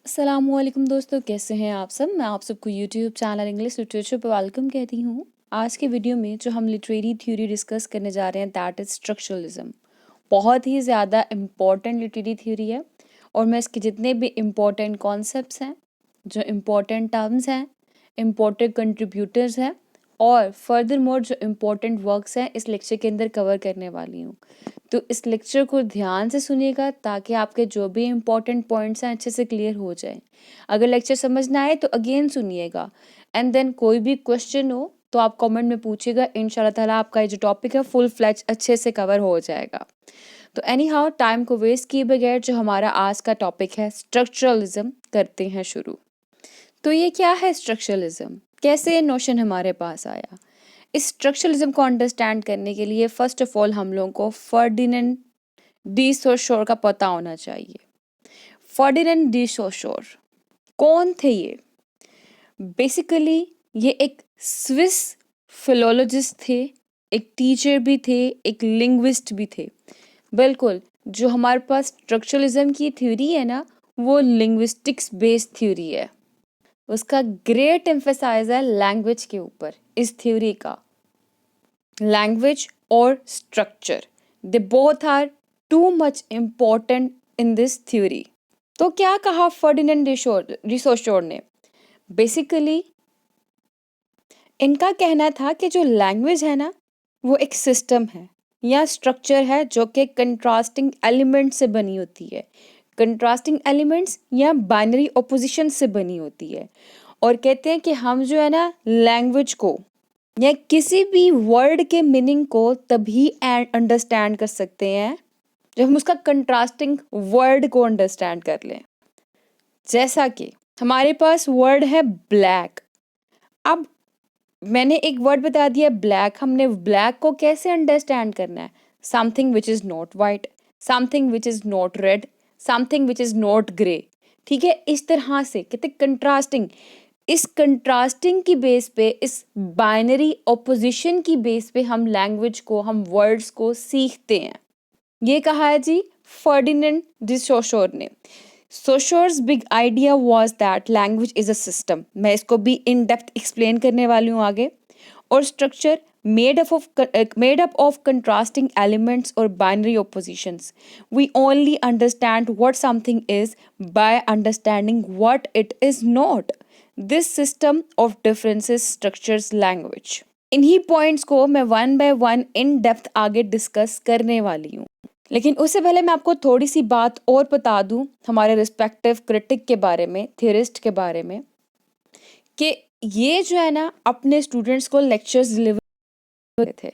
अस्सलामुअलैकुम दोस्तों, कैसे हैं आप सब। मैं आप सबको यूट्यूब चैनल इंग्लिश लिटरेचर पर वेलकम कहती हूँ। आज के वीडियो में जो हम लिटरेरी थ्योरी डिस्कस करने जा रहे हैं दैट इज़ स्ट्रक्चरलिज्म। बहुत ही ज़्यादा इम्पॉर्टेंट लिटरेरी थ्योरी है और मैं इसके जितने भी इम्पॉर्टेंट कॉन्सेप्ट्स हैं, जो इम्पॉर्टेंट टर्म्स हैं, इम्पॉर्टेंट कंट्रीब्यूटर्स हैं और फर्दर मोर जो इम्पॉर्टेंट वर्क्स हैं इस लेक्चर के अंदर कवर करने वाली हूँ। तो इस लेक्चर को ध्यान से सुनिएगा ताकि आपके जो भी इम्पोर्टेंट पॉइंट्स हैं अच्छे से क्लियर हो जाए। अगर लेक्चर समझ ना आए तो अगेन सुनिएगा एंड देन कोई भी क्वेश्चन हो तो आप कमेंट में पूछिएगा। इंशाल्लाह ताला आपका ये जो टॉपिक है फुल फ्लैज अच्छे से कवर हो जाएगा। तो एनी हाउ टाइम को वेस्ट किए बगैर जो हमारा आज का टॉपिक है स्ट्रक्चरलिज्म करते हैं शुरू। तो ये क्या है स्ट्रक्चरलिज्म, कैसे ये नोशन हमारे पास आया। इस स्ट्रक्चरलिज्म को अंडरस्टैंड करने के लिए फर्स्ट ऑफ ऑल हम लोगों को फर्डिनेंड डी सोशोर का पता होना चाहिए। फर्डिनेंड डी सोशोर कौन थे ये? बेसिकली ये एक स्विस फिलोलॉजिस्ट थे, एक टीचर भी थे, एक लिंग्विस्ट भी थे। बिल्कुल, जो हमारे पास स्ट्रक्चरलिज्म की थ्योरी है ना, वो लिंग्विस्टिक्स बेस्ड थ्योरी है। उसका ग्रेट एम्फेसाइज है लैंग्वेज के ऊपर इस थ्योरी का। लैंग्वेज और structure, they both are too much important in this theory. तो क्या कहा फर्डिनेंड डी सोशोर ने? बेसिकली इनका कहना था कि जो लैंग्वेज है ना, वो एक सिस्टम है या स्ट्रक्चर है जो कि कंट्रास्टिंग एलिमेंट से बनी होती है। कंट्रास्टिंग एलिमेंट्स या बाइनरी ऑपोजिशन से बनी होती है। और कहते हैं कि हम जो है ना लैंग्वेज को या किसी भी वर्ड के मीनिंग को तभी अंडरस्टैंड कर सकते हैं जब हम उसका कंट्रास्टिंग वर्ड को अंडरस्टैंड कर लें। जैसा कि हमारे पास वर्ड है ब्लैक। अब मैंने एक वर्ड बता दिया ब्लैक, हमने ब्लैक को कैसे अंडरस्टैंड करना है? Something which is not white, something which is not red, something which is not grey. ठीक है, इस तरह से कहते कंट्रास्टिंग। इस कंट्रास्टिंग की बेस पे, इस बाइनरी ऑपोजिशन की बेस पे हम लैंग्वेज को, हम वर्ड्स को सीखते हैं। ये कहा है जी फर्डिनेंड डी सोशोर ने। Saussure's big idea was that language is a system. मैं इसको भी इन डेप्थ एक्सप्लेन करने वाली हूँ आगे। और structure made up of contrasting elements or binary oppositions. We only understand what something is by understanding what it is not. This system of differences structures language. इन्हीं points को मैं one by one in depth आगे discuss करने वाली हूँ। लेकिन उससे पहले मैं आपको थोड़ी सी बात और बता दूं हमारे रिस्पेक्टिव क्रिटिक के बारे में, थियरिस्ट के बारे में, कि ये जो है ना अपने स्टूडेंट्स को लेक्चर्स डिलीवर थे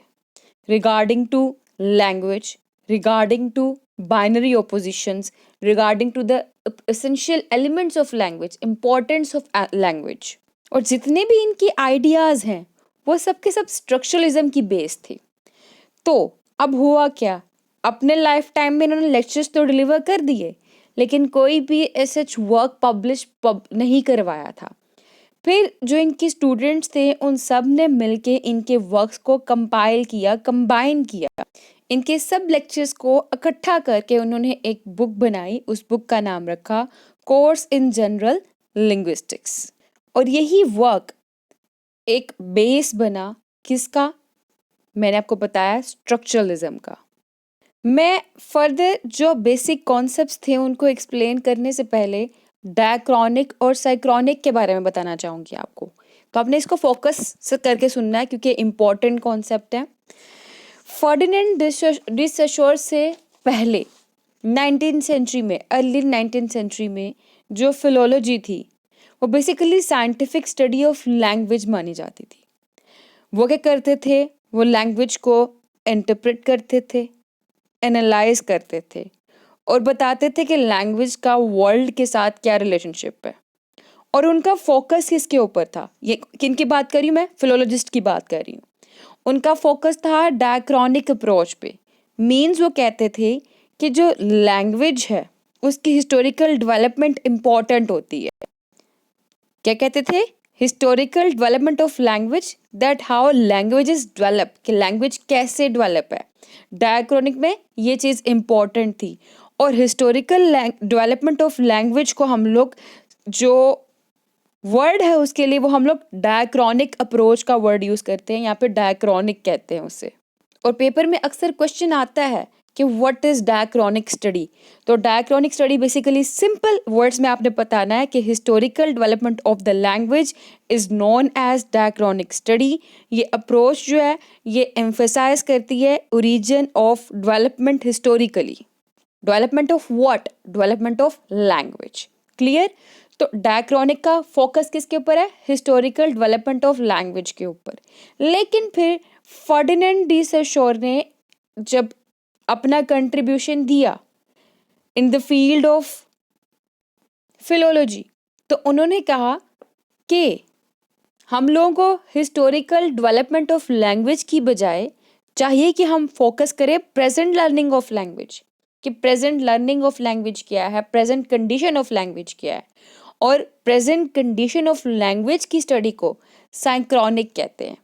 regarding to language, regarding to binary oppositions, regarding to the essential elements of language, importance of language. और जितने भी इनकी आइडियाज़ हैं वो सब के सब स्ट्रक्चरलिज्म की बेस थे। तो अब हुआ क्या, अपने लाइफ टाइम में इन्होंने लेक्चर्स तो डिलीवर कर दिए लेकिन कोई भी ऐसे वर्क पब्लिश नहीं करवाया था। फिर जो इनके स्टूडेंट्स थे उन सब ने मिलके इनके वर्क्स को कंपाइल किया, कंबाइन किया। इनके सब लेक्चर्स को इकट्ठा करके उन्होंने एक बुक बनाई। उस बुक का नाम रखा कोर्स इन जनरल लिंग्विस्टिक्स। और यही वर्क एक बेस बना किसका? मैंने आपको बताया स्ट्रक्चरलिज्म का। मैं फर्दर जो बेसिक कॉन्सेप्ट्स थे उनको एक्सप्लेन करने से पहले डायक्रॉनिक और साइक्रोनिक के बारे में बताना चाहूँगी आपको। तो आपने इसको फोकस से करके सुनना है क्योंकि इम्पॉर्टेंट कॉन्सेप्ट है। फर्डिनेंड डी सोशोर से पहले 19th सेंचुरी में, अर्ली 19th सेंचुरी में जो फिलोलॉजी थी वो basically scientific study of language मानी जाती थी। वो क्या करते थे? वो लैंग्वेज को इंटरप्रेट करते थे, एनालाइज करते थे और बताते थे कि लैंग्वेज का वर्ल्ड के साथ क्या रिलेशनशिप है। और उनका फोकस किसके ऊपर था? ये किन की बात कर रही हूँ मैं? फिलोलॉजिस्ट की बात कर रही हूँ। उनका फोकस था डायक्रॉनिक अप्रोच पे। मीन्स वो कहते थे कि जो लैंग्वेज है उसकी हिस्टोरिकल डेवलपमेंट इम्पॉर्टेंट होती है। क्या कहते थे? Historical development of language, that how languages develop, कि लैंग्वेज कैसे डेवलप है। डायक्रॉनिक में ये चीज़ इम्पॉर्टेंट थी। और हिस्टोरिकल डेवलपमेंट ऑफ लैंग्वेज को हम लोग जो वर्ड है उसके लिए वो हम लोग डायक्रॉनिक अप्रोच का वर्ड यूज़ करते हैं, यहाँ पे डायक्रॉनिक कहते हैं उसे। और पेपर में अक्सर क्वेश्चन आता है कि व्हाट इज़ डायक्रॉनिक स्टडी। तो diachronic study basically simple words में आपने बताना है कि historical development of the language is known as diachronic study. ये अप्रोच जो है ये एम्फेसाइज करती है origin of development historically. Development of what? Development of language. Clear? तो डायक्रॉनिक का फोकस किसके ऊपर है? हिस्टोरिकल डेवलपमेंट ऑफ लैंग्वेज के ऊपर। लेकिन फिर फर्डिनेंड डी सोशर ने जब अपना कंट्रीब्यूशन दिया in the field of philology, तो उन्होंने कहा कि हम लोगों को हिस्टोरिकल डेवलपमेंट ऑफ लैंग्वेज की बजाय चाहिए कि हम फोकस करें प्रेजेंट लर्निंग ऑफ लैंग्वेज, कि प्रेजेंट लर्निंग ऑफ लैंग्वेज क्या है, प्रेजेंट कंडीशन ऑफ लैंग्वेज क्या है। और प्रेजेंट कंडीशन ऑफ लैंग्वेज की स्टडी को साइक्रोनिक कहते हैं।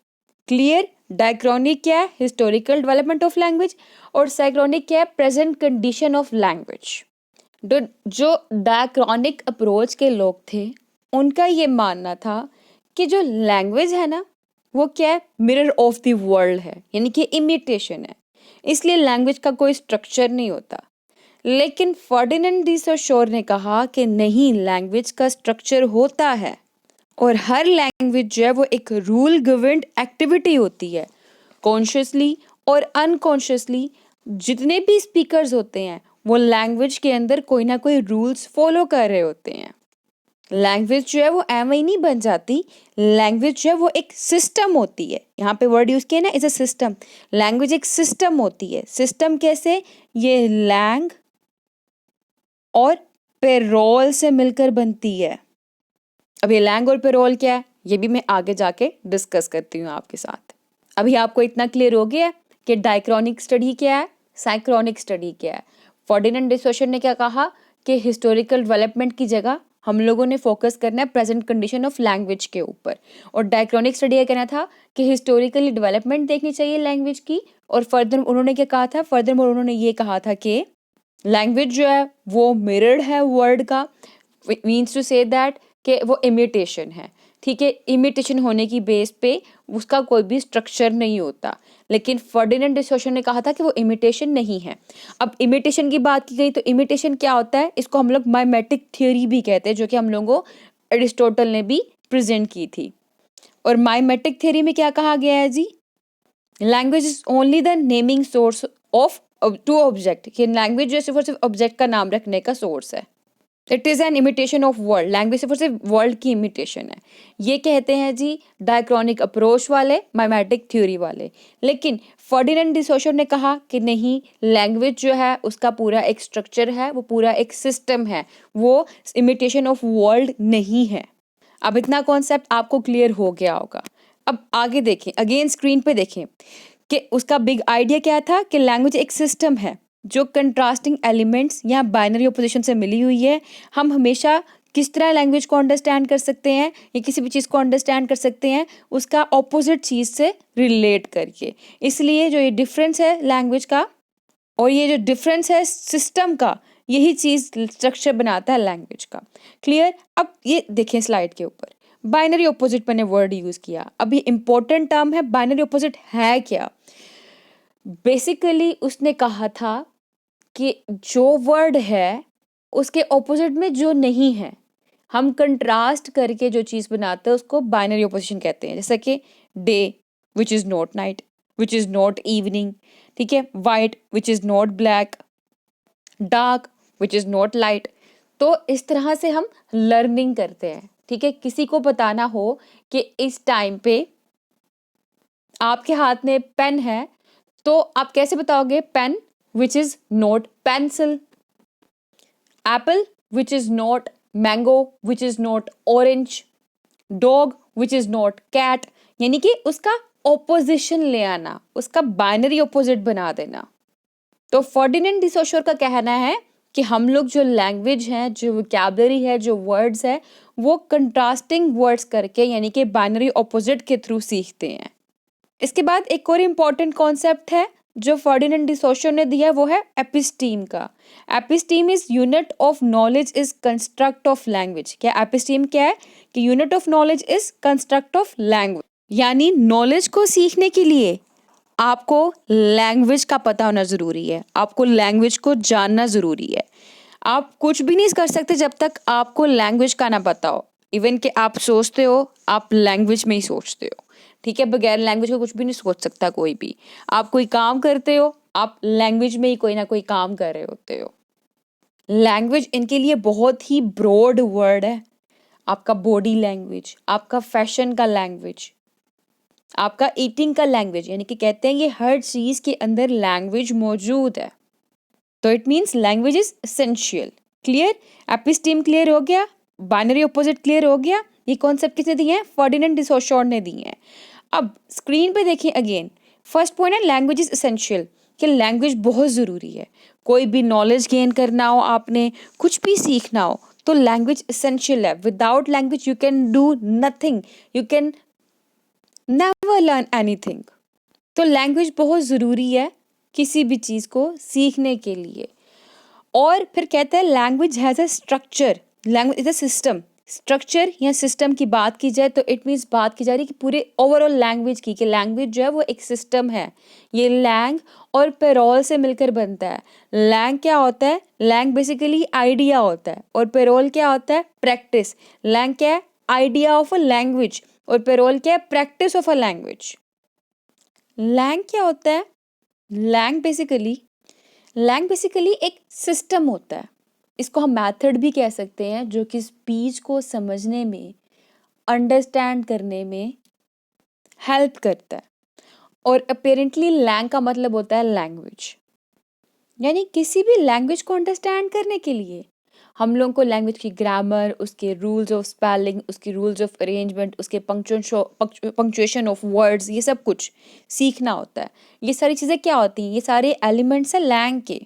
क्लियर? डायक्रॉनिक क्या है? Historical development of language. और साइक्रोनिक क्या है? Present condition of language. जो डायक्रॉनिक अप्रोच के लोग थे उनका ये मानना था कि जो लैंग्वेज है ना वो क्या है? मिरर ऑफ द वर्ल्ड है, यानी कि इमिटेशन है, इसलिए लैंग्वेज का कोई स्ट्रक्चर नहीं होता। लेकिन फर्डिनेंड डी सोशर ने कहा कि नहीं, लैंग्वेज का स्ट्रक्चर होता है और हर लैंग्वेज जो है वो एक रूल गवर्नड एक्टिविटी होती है। कॉन्शियसली और अनकॉन्शियसली जितने भी स्पीकर्स होते हैं वो लैंग्वेज के अंदर कोई ना कोई रूल्स फॉलो कर रहे होते हैं। लैंग्वेज जो है वो एम ही नहीं बन जाती, लैंग्वेज जो है वो एक सिस्टम होती है। यहाँ पे वर्ड यूज़ किया ना, इज अ सिस्टम। लैंग्वेज एक सिस्टम होती है। सिस्टम कैसे? ये लैंग और पेरोल से मिलकर बनती है। अब ये लैंग और पेरोल क्या है ये भी मैं आगे जाके डिस्कस करती हूँ आपके साथ। अभी आपको इतना क्लियर हो गया कि डायक्रॉनिक स्टडी क्या है, साइक्रोनिक स्टडी क्या है। फर्डिनेंड डी सोशर ने क्या कहा कि हिस्टोरिकल डेवलपमेंट की जगह हम लोगों ने फोकस करना है प्रेजेंट कंडीशन ऑफ लैंग्वेज के ऊपर। और डायक्रॉनिक स्टडी का कहना था कि हिस्टोरिकली डेवलपमेंट देखनी चाहिए लैंग्वेज की। और फर्दर उन्होंने क्या कहा था? फर्दर उन्होंने ये कहा था कि लैंग्वेज जो है वो मिरर्ड है वर्ड का, मीन्स टू से दैट कि वो इमिटेशन है। ठीक है, इमिटेशन होने की बेस पे उसका कोई भी स्ट्रक्चर नहीं होता। लेकिन फर्डिनेंड डी सोशर ने कहा था कि वो इमिटेशन नहीं है। अब इमिटेशन की बात की गई तो इमिटेशन क्या होता है? इसको हम लोग माइमेटिक थियोरी भी कहते हैं, जो कि हम लोगों को एरिस्टोटल ने भी प्रेजेंट की थी। और माइमेटिक थियोरी में क्या कहा गया है जी? Language is only the naming source of to object, कि लैंग्वेज जो सिर्फ और सिर्फ ऑब्जेक्ट का नाम रखने का सोर्स है। It is an imitation of world, language सिर्फ और सिर्फ वर्ल्ड की इमिटेशन है। ये कहते हैं जी डायक्रॉनिक अप्रोच वाले, माइमेटिक थ्योरी वाले। लेकिन फर्डिनेंड डी सोशर ने कहा कि नहीं, लैंग्वेज जो है उसका पूरा एक स्ट्रक्चर है, वो पूरा एक सिस्टम है, वो इमिटेशन ऑफ वर्ल्ड नहीं है। अब इतना कॉन्सेप्ट आपको क्लियर हो गया होगा। अब आगे देखें, अगेन स्क्रीन पे देखें कि उसका बिग आइडिया क्या था कि लैंग्वेज एक सिस्टम है जो कंट्रास्टिंग एलिमेंट्स या बाइनरी ऑपोजिशन से मिली हुई है। हम हमेशा किस तरह लैंग्वेज को अंडरस्टैंड कर सकते हैं या किसी भी चीज़ को अंडरस्टैंड कर सकते हैं? उसका ऑपोजिट चीज़ से रिलेट करके। इसलिए जो ये डिफरेंस है लैंग्वेज का और ये जो डिफरेंस है सिस्टम का, यही चीज़ स्ट्रक्चर बनाता है लैंग्वेज का। क्लियर? अब ये देखें स्लाइड के ऊपर, बाइनरी ऑपोजिट मैंने वर्ड यूज़ किया। अब ये इंपॉर्टेंट टर्म है, बाइनरी ऑपोजिट है क्या? बेसिकली उसने कहा था कि जो वर्ड है उसके ऑपोजिट में जो नहीं है, हम कंट्रास्ट करके जो चीज़ बनाते हैं उसको बाइनरी ऑपोजिशन कहते हैं। जैसे कि day which is not night, which is not evening, ठीक है, white which is not black, dark which is not light. तो इस तरह से हम लर्निंग करते हैं। ठीक है, किसी को बताना हो कि इस टाइम पे आपके हाथ में पेन है तो आप कैसे बताओगे? Pen which is not pencil, apple which is not mango, which is not orange, dog which is not cat। यानी कि उसका ऑपोजिशन ले आना, उसका बाइनरी ऑपोजिट बना देना। तो फर्डिनेंड डी सोशर का कहना है कि हम लोग जो लैंग्वेज है, जो वोकैबुलरी है, जो वर्ड्स है, वो कंट्रास्टिंग वर्ड्स करके यानी कि बाइनरी ऑपोजिट के थ्रू सीखते हैं। इसके बाद एक और इम्पॉर्टेंट कॉन्सेप्ट है जो फर्डिनेंड डी सोशो ने दिया वो है एपिस्टीम का। Episteme is unit of knowledge is construct of language. क्या एपिस्टीम क्या है कि unit of knowledge is construct of language, यानी नॉलेज को सीखने के लिए आपको लैंग्वेज का पता होना ज़रूरी है, आपको लैंग्वेज को जानना ज़रूरी है। आप कुछ भी नहीं कर सकते जब तक आपको लैंग्वेज का ना पता हो। इवन कि आप सोचते हो, आप लैंग्वेज में ही सोचते हो, ठीक है। बगैर लैंग्वेज का कुछ भी नहीं सोच सकता कोई भी। आप कोई काम करते हो, आप लैंग्वेज में ही कोई ना कोई काम कर रहे होते हो। लैंग्वेज इनके लिए बहुत ही ब्रॉड वर्ड है। आपका बॉडी लैंग्वेज, आपका फैशन का लैंग्वेज, आपका ईटिंग का लैंग्वेज, यानी कि कहते हैं ये हर चीज़ के अंदर लैंग्वेज मौजूद है। तो it means language is essential. Clear? Episteme clear हो गया, बाइनरी अपोजिट क्लियर हो गया। ये कॉन्सेप्ट किसने दिए हैं? फर्डिनेंड डी सोशोर ने दिए हैं। अब स्क्रीन पे देखिए अगेन, फर्स्ट पॉइंट है लैंग्वेज इज एसेंशियल, कि लैंग्वेज बहुत ज़रूरी है। कोई भी नॉलेज गेन करना हो, आपने कुछ भी सीखना हो, तो लैंग्वेज एसेंशियल है। Without language you can do nothing, you can never learn anything. तो लैंग्वेज बहुत ज़रूरी है किसी भी चीज़ को सीखने के लिए। और फिर कहते हैं language has a structure, language is a system. Structure या सिस्टम की बात की जाए तो इट मीन्स बात की जा रही है कि पूरे ओवरऑल लैंग्वेज की, कि लैंग्वेज जो है वो एक सिस्टम है। ये लैंग और पेरोल से मिलकर बनता है। लैंग क्या होता है? लैंग बेसिकली आइडिया होता है, और पेरोल क्या होता है? प्रैक्टिस। लैंग क्या है? आइडिया ऑफ अ लैंग्वेज, और पेरोल क्या है? Practice of a language. Langue क्या होता है? लैंग बेसिकली एक सिस्टम होता है। इसको हम मेथड भी कह सकते हैं, जो कि स्पीच को समझने में, अंडरस्टैंड करने में हेल्प करता है। और अपेरेंटली लैंग का मतलब होता है लैंग्वेज, यानी किसी भी लैंग्वेज को अंडरस्टैंड करने के लिए हम लोगों को लैंग्वेज की ग्रामर, उसके रूल्स ऑफ स्पेलिंग, उसकी रूल्स ऑफ अरेंजमेंट, उसके पंक्चुएशन ऑफ वर्ड्स, ये सब कुछ सीखना होता है। ये सारी चीज़ें क्या होती हैं? ये सारे एलिमेंट्स हैं लैंग के।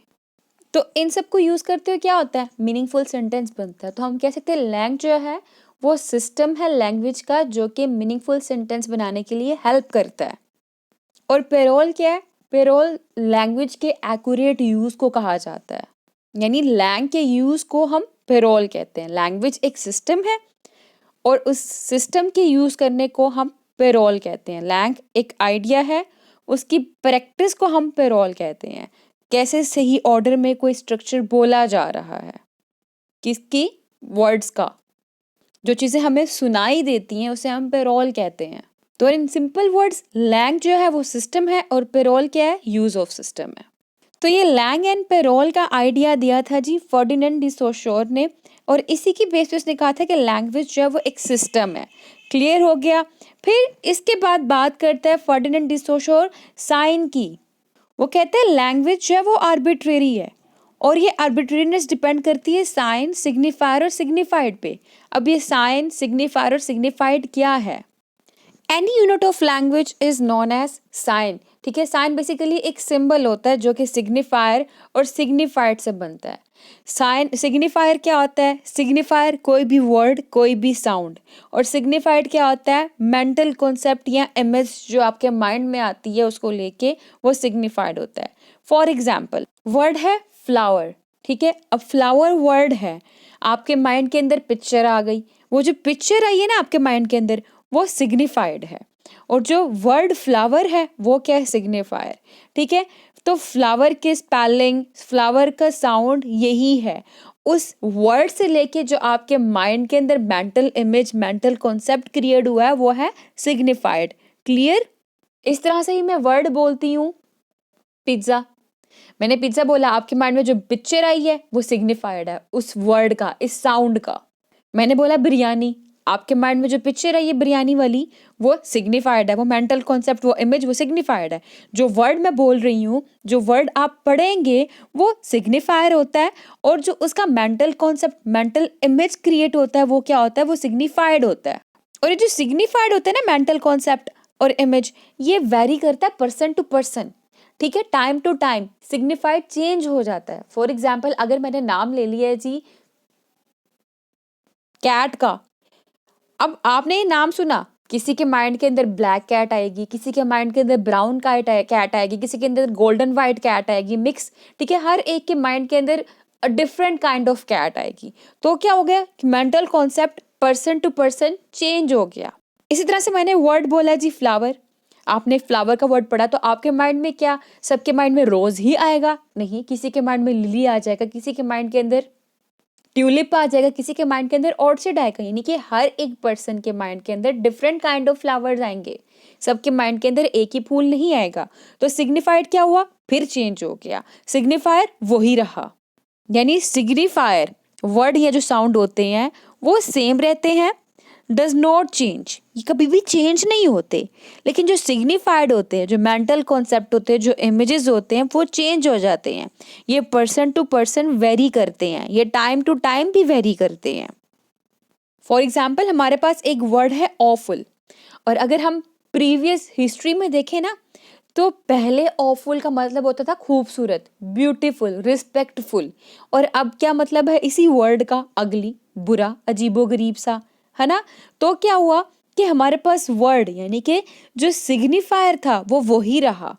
तो इन सब को यूज़ करते हुए क्या होता है? मीनिंगफुल सेंटेंस बनता है। तो हम कह सकते हैं लैंग जो है वो सिस्टम है लैंग्वेज का, जो कि मीनिंगफुल सेंटेंस बनाने के लिए हेल्प करता है। और पेरोल क्या है? पेरोल लैंग्वेज के एक्यूरेट यूज़ को कहा जाता है, यानी लैंग के यूज़ को हम पेरोल कहते हैं। लैंग्वेज एक सिस्टम है और उस सिस्टम के यूज़ करने को हम पेरोल कहते हैं। लैंग एक आइडिया है, उसकी प्रैक्टिस को हम पेरोल कहते हैं। कैसे सही ऑर्डर में कोई स्ट्रक्चर बोला जा रहा है, किसकी? वर्ड्स का। जो चीज़ें हमें सुनाई देती हैं उसे हम पेरोल कहते हैं। तो इन सिंपल वर्ड्स लैंग जो है वो सिस्टम है, और पेरोल क्या है? यूज़ ऑफ सिस्टम है। तो ये लैंग एंड पेरोल का आइडिया दिया था जी फर्डिनेंड डी सोशोर ने, और इसी की बेस पे उसने कहा था कि लैंग्वेज जो है वो एक सिस्टम है। क्लियर हो गया? फिर इसके बाद बात करता है फर्डिनेंड डी सोशोर साइन की। वो कहते हैं लैंग्वेज जो है वो आर्बिट्रेरी है, और ये आर्बिट्रेरीनेस डिपेंड करती है साइन, सिग्निफायर और सिग्निफाइड पे। अब ये साइन, सिग्निफायर और सिग्निफाइड क्या है? Any unit of language is known as sign. ठीक है, साइन बेसिकली एक सिंबल होता है जो कि सिग्निफायर और सिग्निफाइड से बनता है। साइन, सिग्निफायर क्या होता है? सिग्निफायर कोई भी वर्ड, कोई भी साउंड, और सिग्निफाइड क्या होता है? मेंटल कॉन्सेप्ट या इमेज जो आपके माइंड में आती है उसको लेके वो सिग्निफाइड होता है। फॉर एग्जाम्पल, वर्ड है फ्लावर। ठीक है, अब फ्लावर वर्ड है, आपके माइंड के अंदर पिक्चर आ गई, वो जो पिक्चर आई है ना आपके माइंड के अंदर, वो सिग्निफाइड है। और जो वर्ड फ्लावर है वो क्या है? सिग्निफायर। ठीक है, तो फ्लावर के स्पेलिंग, फ्लावर का साउंड यही है। उस वर्ड से लेके जो आपके माइंड के अंदर mental image, mental concept create हुआ है वो है सिग्निफाइड। क्लियर? इस तरह से ही मैं वर्ड बोलती हूँ पिज्ज़ा। मैंने पिज्ज़ा बोला, आपके माइंड में जो पिक्चर आई है वो सिग्निफाइड है उस वर्ड का, इस साउंड का। मैंने बोला बिरयानी, आपके माइंड में जो पिक्चर आई है बिरयानी वाली वो सिग्निफाइड है, वो मेंटल कॉन्सेप्ट, वो इमेज, वो सिग्निफाइड है। जो वर्ड मैं बोल रही हूँ, जो वर्ड आप पढ़ेंगे वो सिग्निफायर होता है, और जो उसका mental concept, mental image create होता है वो क्या होता है? वो सिग्निफाइड होता है। और ये जो सिग्निफाइड होता है ना मेंटल कॉन्सेप्ट और इमेज, ये वेरी करता है पर्सन टू पर्सन। ठीक है, time to time signified change हो जाता है। फॉर एग्जाम्पल, अगर मैंने नाम ले लिया है जी कैट का, अब आपने ये नाम सुना किसी के माइंड के अंदर ब्लैक कैट आएगी, किसी के माइंड के अंदर ब्राउन कैट आएगी, किसी के अंदर गोल्डन वाइट कैट आएगी, मिक्स, ठीक है, हर एक के माइंड के अंदर डिफरेंट काइंड ऑफ कैट आएगी। तो क्या हो गया, mental concept person to person change हो गया। इसी तरह से मैंने वर्ड बोला जी फ्लावर, आपने फ्लावर का वर्ड पढ़ा तो आपके माइंड में क्या, सबके माइंड में रोज ही आएगा? नहीं, किसी के माइंड में लिली आ जाएगा, किसी के माइंड के अंदर ट्यूलिप आ जाएगा, किसी के माइंड के अंदर ऑर्चिड आएगा। यानी कि हर एक पर्सन के माइंड के अंदर डिफरेंट काइंड ऑफ फ्लावर्स आएंगे, सबके माइंड के अंदर एक ही फूल नहीं आएगा। तो सिग्निफाइड क्या हुआ, फिर चेंज हो गया, सिग्निफायर वही रहा। यानी सिग्निफायर वर्ड या जो साउंड होते हैं वो सेम रहते हैं, डज नॉट चेंज, ये कभी भी चेंज नहीं होते। लेकिन जो सिग्निफाइड होते हैं, जो मेंटल कॉन्सेप्ट होते हैं, जो इमेजेस होते हैं, वो चेंज हो जाते हैं। ये पर्सन टू पर्सन वेरी करते हैं, ये टाइम टू टाइम भी वेरी करते हैं। फॉर एग्जाम्पल हमारे पास एक वर्ड है ऑफुल, और अगर हम प्रीवियस हिस्ट्री में देखें ना, तो पहले ऑफुल का मतलब होता था खूबसूरत, ब्यूटीफुल, रिस्पेक्टफुल, और अब क्या मतलब है इसी वर्ड का, अगली, बुरा, अजीबोगरीब सा, है ना। तो क्या हुआ कि हमारे पास वर्ड यानी कि जो सिग्निफायर था वो वही रहा,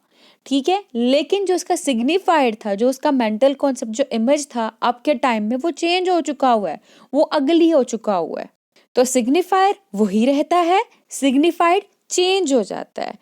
ठीक है, लेकिन जो उसका सिग्निफाइड था, जो उसका मेंटल कॉन्सेप्ट, जो इमेज था, अब के टाइम में वो चेंज हो चुका हुआ है, वो अगली हो चुका हुआ है। तो सिग्निफायर वही रहता है, सिग्निफाइड चेंज हो जाता है।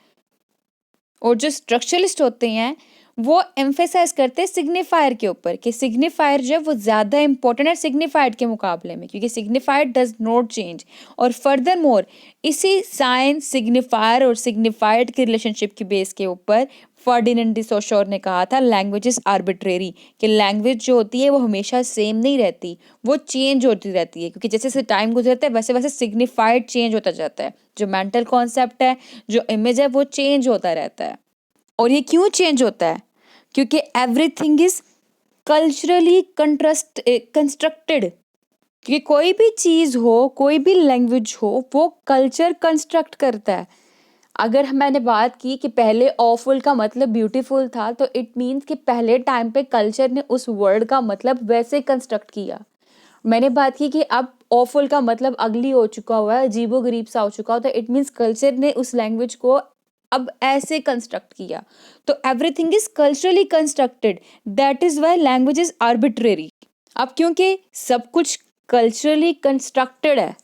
और जो स्ट्रक्चरलिस्ट होते हैं वो एम्फेसाइज करते हैं सिग्निफायर के ऊपर, कि सिग्निफायर जो है वो ज़्यादा इंपॉर्टेंट है सिग्निफाइड के मुकाबले में, क्योंकि सिग्निफाइड डज नॉट चेंज। और फर्दर मोर इसी साइन, सिग्निफायर और सिग्निफाइड के रिलेशनशिप की बेस के ऊपर फर्डिनेंड डी सोशोर ने कहा था लैंग्वेज इज आर्बिट्रेरी, कि लैंग्वेज जो होती है वो हमेशा सेम नहीं रहती, वो चेंज होती रहती है, क्योंकि जैसे जैसे टाइम गुजरता है वैसे वैसे सिग्निफाइड चेंज होता जाता है, जो मेंटल कॉन्सेप्ट है, जो इमेज है, वो चेंज होता रहता है। और ये क्यों चेंज होता है, क्योंकि एवरीथिंग इज कल्चरली कंस्ट्रक्टेड, कि कोई भी चीज़ हो, कोई भी लैंग्वेज हो, वो कल्चर कंस्ट्रक्ट करता है। अगर मैंने बात की कि पहले ऑफुल का मतलब ब्यूटीफुल था, तो इट मीन्स कि पहले टाइम पे कल्चर ने उस वर्ड का मतलब वैसे कंस्ट्रक्ट किया। मैंने बात की कि अब ऑफुल का मतलब अगली हो चुका हुआ है, अजीबोगरीब सा हो चुका हो, तो इट मीन्स कल्चर ने उस लैंग्वेज को अब ऐसे कंस्ट्रक्ट किया। तो everything is culturally constructed, that is why language is arbitrary. अब क्योंकि सब कुछ कल्चरली कंस्ट्रक्टेड है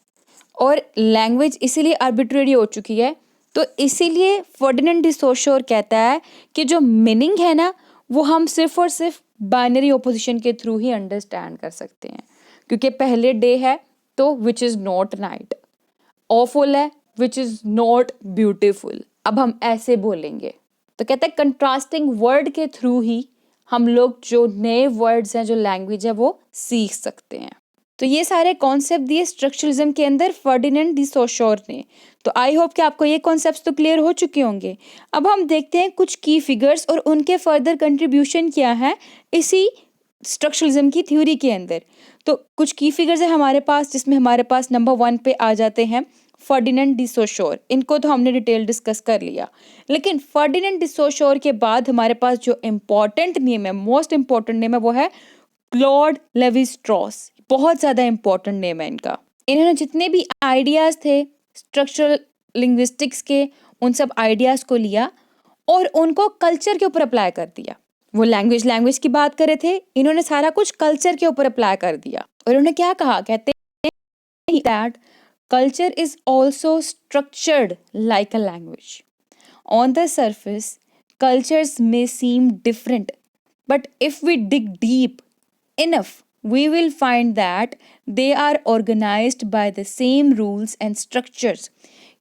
और लैंग्वेज इसीलिए आर्बिट्रेरी हो चुकी है, तो इसीलिए फर्डिनेंड डी सोशोर कहता है कि जो मीनिंग है ना, वो हम सिर्फ और सिर्फ बाइनरी ओपोजिशन के थ्रू ही अंडरस्टैंड कर सकते हैं। क्योंकि पहले डे है तो which is not night, awful है विच इज़ नॉट ब्यूटीफुल, अब हम ऐसे बोलेंगे। तो कहते हैं कंट्रास्टिंग वर्ड के थ्रू ही हम लोग जो नए वर्ड्स हैं, जो लैंग्वेज है, वो सीख सकते हैं। तो ये सारे कॉन्सेप्ट दिए स्ट्रक्चरलिज्म के अंदर फर्डिनेंड डी सोशोर ने। तो आई होप कि आपको ये कॉन्सेप्ट्स तो क्लियर हो चुके होंगे। अब हम देखते हैं कुछ की फिगर्स और उनके फर्दर कंट्रीब्यूशन क्या है इसी स्ट्रक्चरलिज्म की थ्योरी के अंदर। तो कुछ की फिगर्स है हमारे पास, जिसमें हमारे पास नंबर 1 पे आ जाते हैं फर्डिनेंड डी सोशोर। इनको तो हमने डिटेल डिस्कस कर लिया, लेकिन फर्डिनेंड डी सोशोर के बाद हमारे पास जो इम्पोर्टेंट नेम है, मोस्ट इम्पोर्टेंट नेम है, वो है क्लॉड लेवी स्ट्रॉस। बहुत ज़्यादा इम्पोर्टेंट नेम है इनका। इन्होंने जितने भी आइडियाज़ थे स्ट्रक्चरल लिंग्विस्टिक्स के, उन सब आइडियाज़ को लिया और उनको कल्चर के ऊपर अप्लाई कर दिया। वो लैंग्वेज की बात कर रहे थे, इन्होंने सारा कुछ कल्चर के ऊपर अप्लाई कर दिया। और उन्होंने क्या कहा, कहते हैं that culture is also structured like a language. On the surface, cultures may seem different, but if we dig deep enough, we will find that they are organized by the same rules and structures.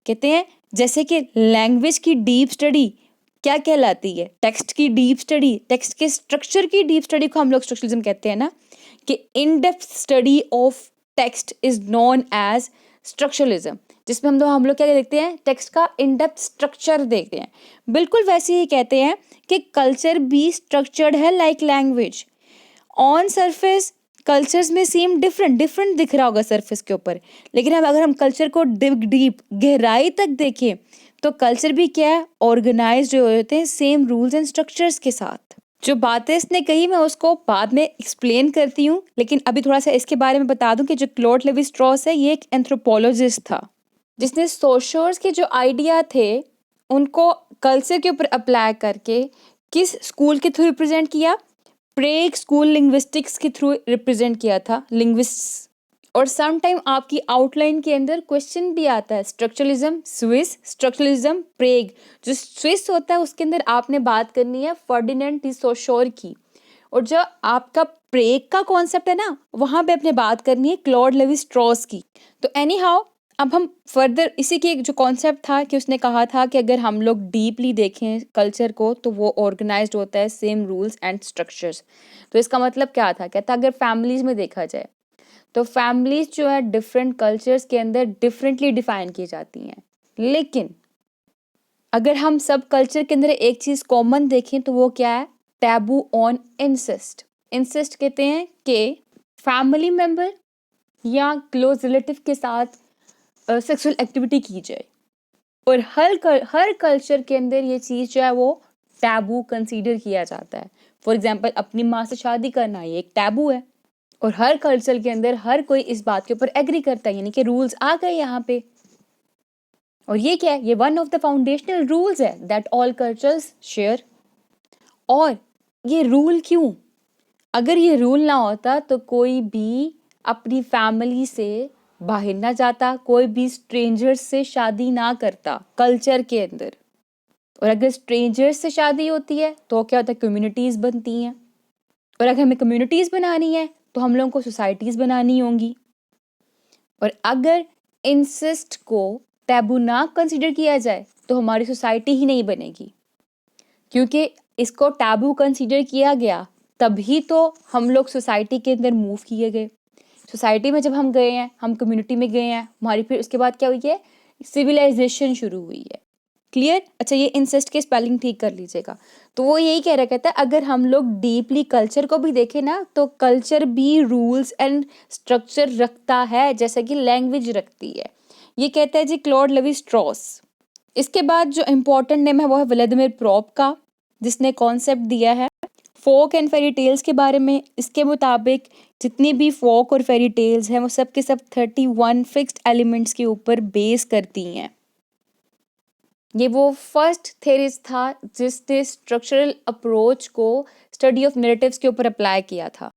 कहते हैं जैसे कि language की deep study क्या कहलाती है, text की deep study, text के स्ट्रक्चर की डीप स्टडी को हम लोग स्ट्रक्चरलिज्म कहते हैं ना, कि in depth study of text is known as structuralism, जिसमें हम लोग क्या देखते हैं, टेक्स्ट का इन डेप्थ स्ट्रक्चर देखते हैं। बिल्कुल वैसे ही कहते हैं कि कल्चर भी स्ट्रक्चर्ड है like language. On surface cultures में सेम डिफरेंट दिख रहा होगा सरफेस के ऊपर, लेकिन अब अगर हम कल्चर को डीप गहराई तक देखें तो कल्चर भी क्या है, ऑर्गेनाइज्ड होते हैं सेम रूल्स एंड स्ट्रक्चर्स के साथ। जो बातें इसने कही मैं उसको बाद में एक्सप्लेन करती हूँ, लेकिन अभी थोड़ा सा इसके बारे में बता दूं कि जो क्लॉड लेवी स्ट्रॉस है ये एक एंथ्रोपोलॉजिस्ट था। जिसने सोशर्स के जो आइडिया थे उनको कल्चर के ऊपर अप्लाई करके किस स्कूल के थ्रू रिप्रेजेंट किया? प्रेग स्कूल लिंग्विस्टिक्स के थ्रू रिप्रेजेंट किया था, लिंग्विस्ट्स। और सम टाइम आपकी आउटलाइन के अंदर क्वेश्चन भी आता है, स्ट्रक्चरलिज्म स्विस, स्ट्रक्चरलिज्म प्रेग। जो स्विस होता है उसके अंदर आपने बात करनी है फर्डिनेंड डी सोशोर की, और जो आपका प्रेग का कॉन्सेप्ट है ना, वहाँ पे अपने बात करनी है क्लॉड लेवी स्ट्रॉस की। तो एनी हाउ अब हम फर्दर इसी की एक जो कॉन्सेप्ट था कि उसने कहा था कि अगर हम लोग डीपली देखें कल्चर को तो वो ऑर्गेनाइज्ड होता है सेम रूल्स एंड स्ट्रक्चर्स। तो इसका मतलब क्या था? कहता अगर फैमिलीज में देखा जाए तो फैमिलीज जो है डिफरेंट कल्चर्स के अंदर डिफरेंटली डिफाइन की जाती हैं, लेकिन अगर हम सब कल्चर के अंदर एक चीज कॉमन देखें तो वो क्या है? Taboo on incest. इंसेस्ट कहते हैं कि फैमिली मेंबर या क्लोज रिलेटिव के साथ सेक्सुअल एक्टिविटी की जाए, और हर कल्चर के अंदर ये चीज़ जो है वो टैबू कंसीडर किया जाता है। फॉर एग्जांपल अपनी माँ से शादी करना ये एक टैबू है, और हर कल्चर के अंदर हर कोई इस बात के ऊपर एग्री करता है, यानी कि रूल्स आ गए यहाँ पे। और ये क्या है? ये one of the foundational rules है दैट ऑल कल्चर्स शेयर। और ये रूल क्यों? अगर ये रूल ना होता तो कोई भी अपनी फैमिली से बाहर ना जाता, कोई भी स्ट्रेंजर्स से शादी ना करता कल्चर के अंदर। और अगर स्ट्रेंजर्स से शादी होती है तो क्या होता है? कम्युनिटीज़ बनती हैं, और अगर हमें कम्युनिटीज़ बनानी है तो हम लोगों को सोसाइटीज़ बनानी होंगी। और अगर इंसेस्ट को टैबू ना कंसिडर किया जाए तो हमारी सोसाइटी ही नहीं बनेगी, क्योंकि इसको टैबू कंसिडर किया गया तभी तो हम लोग सोसाइटी के अंदर मूव किए गए। सोसाइटी में जब हम गए हैं, हम कम्युनिटी में गए हैं, हमारी फिर उसके बाद क्या हुई है? सिविलाइजेशन शुरू हुई है। क्लियर? अच्छा, ये इंसेस्ट के स्पेलिंग ठीक कर लीजिएगा। तो वो यही कह रहा कहता है अगर हम लोग डीपली कल्चर को भी देखें ना तो कल्चर भी रूल्स एंड स्ट्रक्चर रखता है जैसा कि लैंग्वेज रखती है। ये कहता है जी क्लॉड लेवी स्ट्रॉस। इसके बाद जो इम्पोर्टेंट नेम है वो है व्लादिमीर प्रोप का, जिसने कॉन्सेप्ट दिया है फोक एंड फेरी टेल्स के बारे में। इसके मुताबिक जितनी भी फोक और फेरी टेल्स हैं वो सब के सब 31 फिक्स्ड एलिमेंट्स के ऊपर बेस करती हैं। ये वो फर्स्ट थेरिस्ट था जिसने स्ट्रक्चरल अप्रोच को स्टडी ऑफ नैरेटिव्स के ऊपर अप्लाई किया था।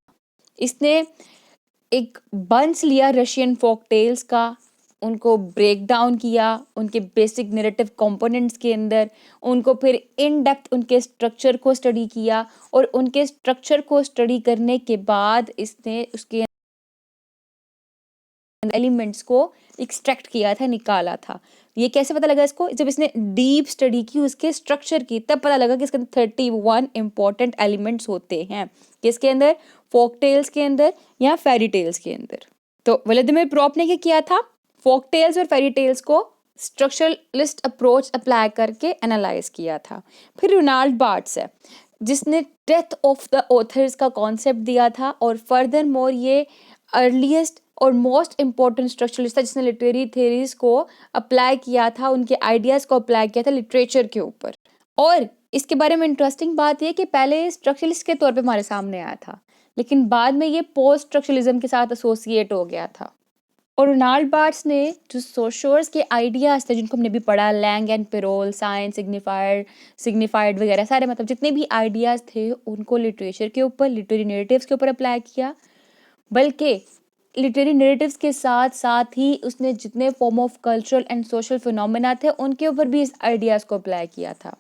इसने एक बंच लिया रशियन फोक टेल्स का, उनको ब्रेक डाउन किया उनके बेसिक नैरेटिव कंपोनेंट्स के अंदर, उनको फिर इन डेप्थ उनके स्ट्रक्चर को स्टडी किया, और उनके स्ट्रक्चर को स्टडी करने के बाद इसने उसके एलिमेंट्स को एक्सट्रैक्ट किया था, निकाला था। ये कैसे पता लगा इसको? जब इसने डीप स्टडी की उसके स्ट्रक्चर की, तब पता लगा कि इसके अंदर 31 इंपॉर्टेंट एलिमेंट्स होते हैं। किसके अंदर? फोक टेल्स के अंदर या फेरी टेल्स के अंदर। तो व्लादिमीर प्रोप ने क्या किया था? फोक टेल्स और फेरी टेल्स को स्ट्रक्चरलिस्ट अप्रोच अप्लाई करके एनालाइज किया था। फिर रोनाल्ड बार्ट्स है जिसने डेथ ऑफ द ऑथर्स का कॉन्सेप्ट दिया था, और फर्दर मोर ये अर्लीस्ट और मोस्ट इम्पॉर्टेंट स्ट्रक्चरलिस्ट था जिसने लिटरेरी थेरीज को अप्लाई किया था, उनके आइडियाज़ को अप्लाई किया था लिटरेचर के ऊपर। और इसके बारे में इंटरेस्टिंग बात यह कि पहले स्ट्रक्चरलिस्ट के तौर पे हमारे सामने आया था, लेकिन बाद में ये पोस्ट स्ट्रक्चरलिज्म के साथ एसोसिएट हो गया था। और रोनाल्ड बार्ट्स ने जो सोशर्स के आइडियाज़ थे जिनको हमने भी पढ़ा, langue and parole, science, signified वगैरह सारे, मतलब जितने भी आइडियाज़ थे उनको लिटरेचर के ऊपर, लिटरेरी नैरेटिव्स के ऊपर अप्लाई किया। बल्कि लिटरेरी नैरेटिव्स के साथ साथ ही उसने जितने form of cultural and social phenomena थे उनके ऊपर भी इस आइडियाज़ को अप्लाई किया था।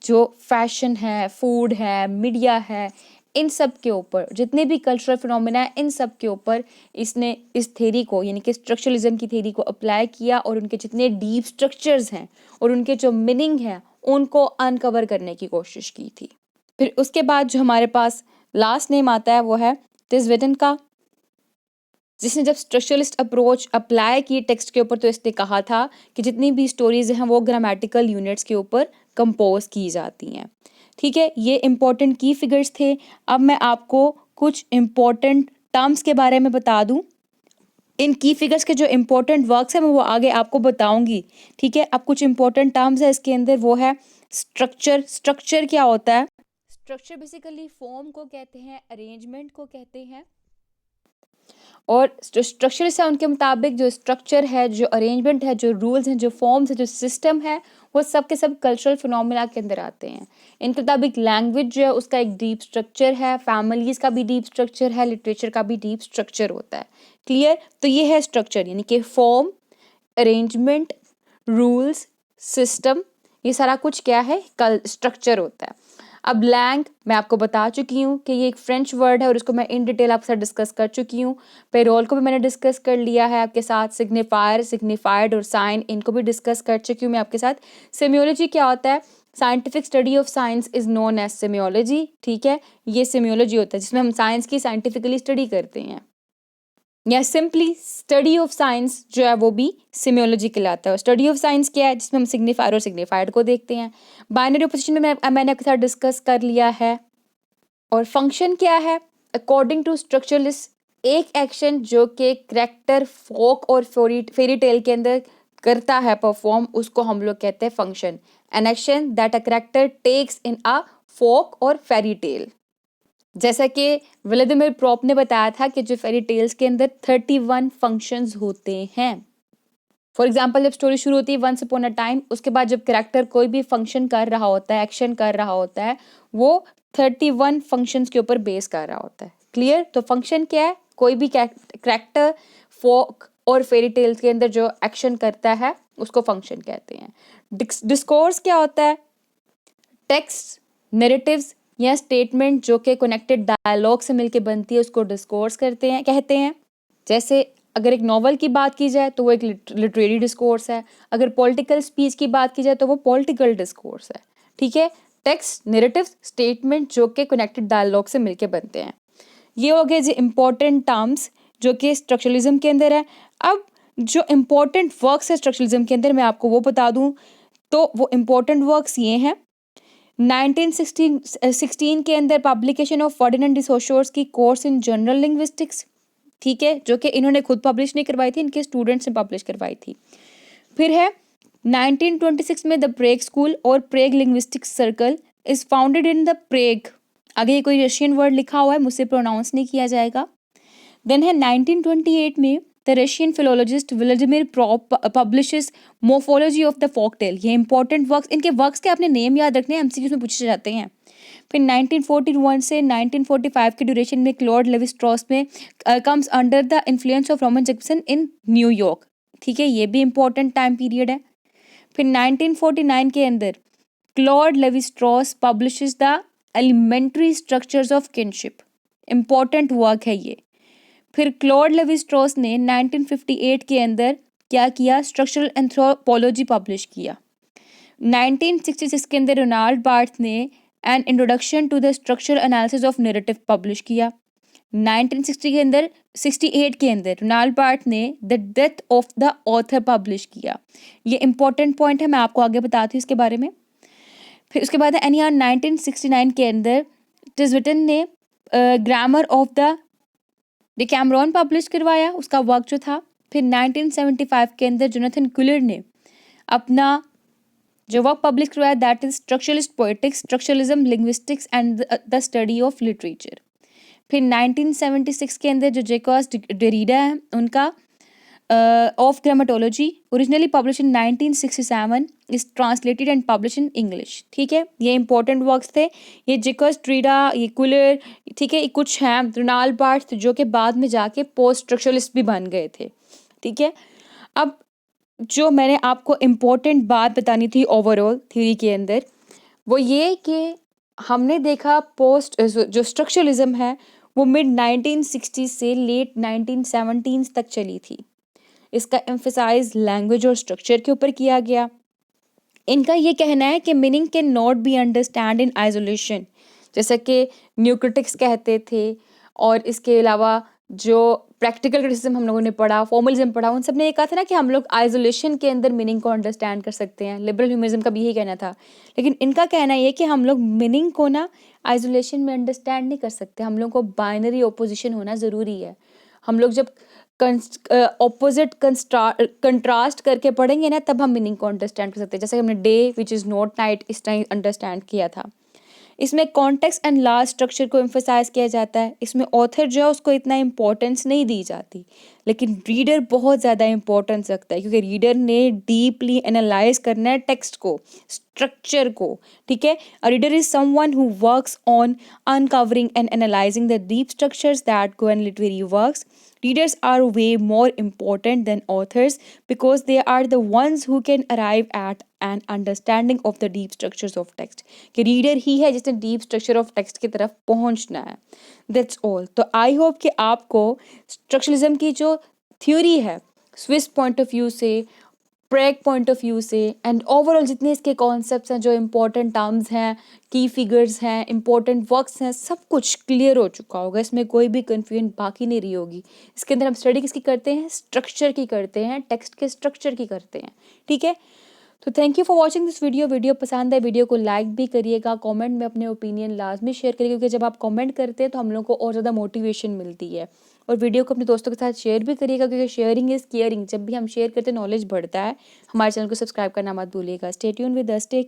जो फैशन है, फूड है, मीडिया है, इन सब के ऊपर, जितने भी कल्चरल फिनोमेना है इन सब के ऊपर इसने इस थेरी को, यानी कि स्ट्रक्चरलिज्म की थेरी को अप्लाई किया, और उनके जितने डीप स्ट्रक्चर्स हैं और उनके जो मीनिंग है उनको अनकवर करने की कोशिश की थी। फिर उसके बाद जो हमारे पास लास्ट नेम आता है वो है टिस्विटन का, जिसने जब स्ट्रक्चरलिस्ट अप्रोच अप्लाई की टेक्स्ट के ऊपर तो इसने कहा था कि जितनी भी स्टोरीज हैं वो ग्रामेटिकल यूनिट्स के ऊपर कंपोज की जाती हैं। ठीक है, ये इंपॉर्टेंट की फिगर्स थे। अब मैं आपको कुछ इंपॉर्टेंट टर्म्स के बारे में बता दूं। इन की फिगर्स के जो इंपॉर्टेंट वर्क्स हैं मैं वो आगे आपको बताऊंगी। ठीक है, अब कुछ इंपॉर्टेंट टर्म्स है इसके अंदर, वो है स्ट्रक्चर। स्ट्रक्चर क्या होता है? स्ट्रक्चर बेसिकली फॉर्म को कहते हैं, अरेंजमेंट को कहते हैं, और जो स्ट्रक्चर्स है उनके मुताबिक जो स्ट्रक्चर है, जो अरेंजमेंट है, जो रूल्स हैं, जो फॉर्म्स है, जो सिस्टम है, वो सब के सब कल्चरल फिनोमेना के अंदर आते हैं। इनके मुताबिक लैंग्वेज जो है उसका एक डीप स्ट्रक्चर है, फैमिलीज का भी डीप स्ट्रक्चर है, लिटरेचर का भी डीप स्ट्रक्चर होता है। क्लियर? तो ये है स्ट्रक्चर, यानी कि फॉर्म, अरेंजमेंट, रूल्स, सिस्टम, ये सारा कुछ क्या है? कल स्ट्रक्चर होता है। अब लैंग मैं आपको बता चुकी हूँ कि ये एक फ्रेंच वर्ड है और इसको मैं इन डिटेल आपके साथ डिस्कस कर चुकी हूँ। पेरोल को भी मैंने डिस्कस कर लिया है आपके साथ। सिग्निफायर, सिग्निफाइड और साइन, इनको भी डिस्कस कर चुकी हूँ मैं आपके साथ। सेमियोलॉजी क्या होता है? Scientific study of science is known as semiology. ठीक है, ये सेमियोलॉजी होता है जिसमें हम साइंस की साइंटिफिकली स्टडी करते हैं, या सिंपली स्टडी ऑफ साइंस जो है वो भी सेमियोलॉजी कहलाता है। स्टडी ऑफ साइंस क्या है? जिसमें हम सिग्निफायर और सिग्निफाइड को देखते हैं। बाइनरी ऑपोजिशन में मैंने आपके साथ डिस्कस कर लिया है। और फंक्शन क्या है? अकॉर्डिंग टू स्ट्रक्चरलिस्ट, एक एक्शन जो कि करेक्टर फोक और फेरी टेल के अंदर करता है परफॉर्म, उसको हम लोग कहते हैं function. An action that a character takes in a folk और फेरी टेल। जैसा कि व्लादिमीर प्रॉप ने बताया था कि जो फेरी टेल्स के अंदर 31 फंक्शंस होते हैं। फॉर एग्जाम्पल, जब स्टोरी शुरू होती है वंस अपॉन अ टाइम, उसके बाद जब कैरेक्टर कोई भी फंक्शन कर रहा होता है, एक्शन कर रहा होता है, वो 31 फंक्शंस के ऊपर बेस कर रहा होता है। क्लियर? तो फंक्शन क्या है? कोई भी कैरेक्टर फोक और फेरी टेल्स के अंदर जो एक्शन करता है उसको फंक्शन कहते हैं। डिस्कोर्स क्या होता है? टेक्स्ट, नैरेटिव्स या स्टेटमेंट जो कि कनेक्टेड डायलॉग से मिलके बनती है उसको डिस्कोर्स कहते हैं। जैसे अगर एक नॉवल की बात की जाए तो वो एक लिटरेरी डिस्कोर्स है। अगर पॉलिटिकल स्पीच की बात की जाए तो वो पॉलिटिकल डिस्कोर्स है। ठीक है, टेक्स्ट, नैरेटिव, स्टेटमेंट जो कि कनेक्टेड डायलॉग से मिलके बनते हैं। ये हो गए जो इम्पोर्टेंट टर्म्स जो कि स्ट्रक्चरलिज्म के अंदर है। अब जो इम्पोर्टेंट वर्क्स है स्ट्रक्चरलिज्म के अंदर मैं आपको वो बता दूं, तो वो इम्पोर्टेंट वर्क्स ये हैं। 1916 के अंदर पब्लिकेशन ऑफ फर्डिनेंड डी सोशोर्स की कोर्स इन जनरल लिंग्विस्टिक्स, ठीक है, जो कि इन्होंने खुद पब्लिश नहीं करवाई थी, इनके स्टूडेंट्स ने पब्लिश करवाई थी। फिर है 1926 में द प्रेग स्कूल और Prague linguistics circle is founded in the Prague. आगे कोई रशियन वर्ड लिखा हुआ है, मुझसे प्रोनाउंस नहीं किया जाएगा। देन है 1928 में the Russian philologist Vladimir Propp publishes morphology of the folk tale. ये इंपॉर्टेंट वर्क्स, इनके वर्क्स के आपने नेम याद रखने हैं, एमसीक्यूज में पूछे जाते हैं। फिर 1941 से 1945 के ड्यूरेशन में क्लॉड लेवी स्ट्रॉस में comes under the influence of Roman Jackson in New York. ठीक है, ये भी इंपॉर्टेंट टाइम पीरियड है। फिर 1949 के अंदर Claude Levi Strauss publishes the elementary structures of kinship. Important work है ये। फिर क्लॉड लेवी स्ट्रॉस ने 1958 के अंदर क्या किया? स्ट्रक्चरल एंथ्रोपोलॉजी पब्लिश किया। 1966 के अंदर रोनाल्ड बार्थ ने an introduction to the structural analysis of narrative publish किया। 1968 के अंदर रोनाल्ड बार्थ ने the death of the author publish किया। ये इंपॉर्टेंट पॉइंट है, मैं आपको आगे बताती हूँ इसके बारे में। फिर उसके बाद एनी 1969 के अंदर टिजविटन ने ग्रामर ऑफ द डिकैमरॉन पब्लिश करवाया, उसका वर्क जो था। फिर 1975 के अंदर जोनाथन कुलर ने अपना जो वर्क पब्लिश करवाया, that is structuralist poetics, structuralism, linguistics and the study of literature. फिर 1976 के अंदर जो जैकॉस डेरिडा है उनका of grammatology, originally publish in 1967, is translated and publish in English. ठीक है, ये इंपॉर्टेंट वर्क्स थे। ये जैकॉस डेरिडा, ये कुलर, ठीक है, ये कुछ हैं। रोनाल्ड बार्थ जो कि बाद में जाके पोस्ट स्ट्रक्चरलिस्ट भी बन गए थे। ठीक है, अब जो मैंने आपको इम्पोर्टेंट बात बतानी थी ओवरऑल थ्योरी के अंदर, वो ये कि हमने देखा पोस्ट जो स्ट्रक्चरलिज्म है वो मिड 1960 से लेट 1970s तक चली थी। इसका एम्फेसाइज लैंग्वेज और स्ट्रक्चर के ऊपर किया गया। इनका ये कहना है कि meaning can not be understand in isolation, जैसा कि न्यू क्रिटिक्स कहते थे। और इसके अलावा जो प्रैक्टिकल क्रिटिसिज्म हम लोगों ने पढ़ा, फॉर्मलिज्म पढ़ा, उन सब ने ये कहा था ना कि हम लोग आइसोलेशन के अंदर मीनिंग को अंडरस्टैंड कर सकते हैं। लिबरल ह्यूमनिज्म का भी यही कहना था। लेकिन इनका कहना ये कि हम लोग मीनिंग को ना आइसोलेशन में अंडरस्टैंड नहीं कर सकते, हम लोग को बाइनरी ओपोजिशन होना ज़रूरी है। हम लोग जब ऑपोजिट कंट्रास्ट करके पढ़ेंगे ना, तब हम मीनिंग को अंडरस्टैंड कर सकते हैं। जैसे हमने day which is not night इस टाइम अंडरस्टैंड किया था। इसमें कॉन्टेक्स्ट एंड लार्ज स्ट्रक्चर को एम्फसाइज किया जाता है। इसमें ऑथर जो है उसको इतना इम्पोर्टेंस नहीं दी जाती, लेकिन रीडर बहुत ज़्यादा इम्पोर्टेंस रखता है, क्योंकि रीडर ने डीपली एनालाइज करना है टेक्स्ट को, स्ट्रक्चर को, ठीक है। A reader is someone who works on uncovering and analyzing the deep structures that go in literary works. Readers are way more important than authors because they are the ones who can arrive at an understanding of the deep structures of text. कि reader ही है जिसने deep structure of text की तरफ पहुंचना है। That's all. तो I hope कि आपको स्ट्रक्चरलिज्म की जो थ्योरी है स्विस पॉइंट ऑफ व्यू से, प्रैग पॉइंट ऑफ व्यू से एंड ओवरऑल जितने इसके कॉन्सेप्ट्स हैं, जो इंपॉर्टेंट टर्म्स हैं, की फिगर्स हैं, इंपॉर्टेंट वर्क्स हैं, सब कुछ क्लियर हो चुका होगा। इसमें कोई भी कन्फ्यूजन बाकी नहीं रही होगी। इसके अंदर हम स्टडी किसकी करते हैं? स्ट्रक्चर की करते हैं, टेक्स्ट के स्ट्रक्चर की करते हैं, ठीक है। तो thank you for watching this video. Video पसंद है, वीडियो को लाइक भी करिएगा, कमेंट में अपने ओपिनियन लाजमी शेयर करिएगा, क्योंकि जब आप कमेंट करते हैं तो हम लोग को और ज़्यादा मोटिवेशन मिलती है। और वीडियो को अपने दोस्तों के साथ शेयर भी करिएगा, क्योंकि शेयरिंग इज़ केयरिंग। जब भी हम शेयर करते हैं नॉलेज बढ़ता है। हमारे चैनल को सब्सक्राइब करना मत भूलिएगा। Stay tune with us. Take